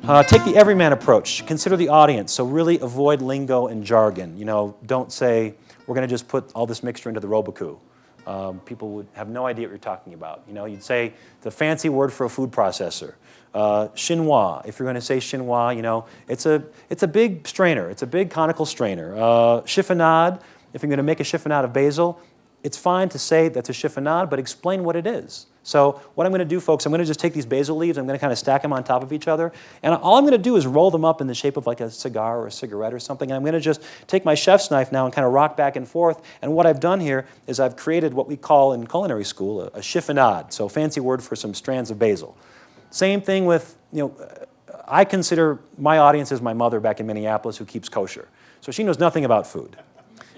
Take the everyman approach. Consider the audience. So really avoid lingo and jargon. You know, don't say, we're going to just put all this mixture into the Roboku. People would have no idea what you're talking about. You know, you'd say the fancy word for a food processor. Chinois, if you're going to say chinois, you know, it's a big strainer. It's a big conical strainer. Chiffonade, if you're going to make a chiffonade of basil, it's fine to say that's a chiffonade, but explain what it is. So what I'm going to do, folks, I'm going to just take these basil leaves, I'm going to kind of stack them on top of each other, and all I'm going to do is roll them up in the shape of like a cigar or a cigarette or something, and I'm going to just take my chef's knife now and kind of rock back and forth, and what I've done here is I've created what we call in culinary school a chiffonade, so fancy word for some strands of basil. Same thing with, you know, I consider my audience as my mother back in Minneapolis who keeps kosher, so she knows nothing about food.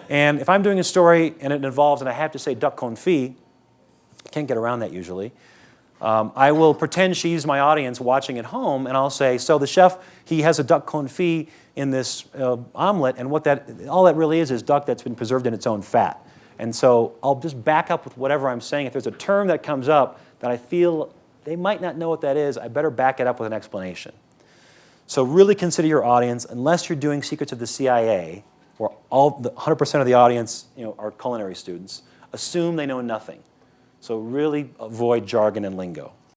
And if I'm doing a story and it involves, and I have to say duck confit, can't get around that usually, I will pretend she's my audience watching at home, and I'll say, so the chef, he has a duck confit in this omelet, and all that really is duck that's been preserved in its own fat. And so I'll just back up with whatever I'm saying. If there's a term that comes up that I feel they might not know what that is, I better back it up with an explanation. So really consider your audience, unless you're doing Secrets of the CIA, where 100% of the audience, you know, are culinary students. Assume they know nothing. So really avoid jargon and lingo.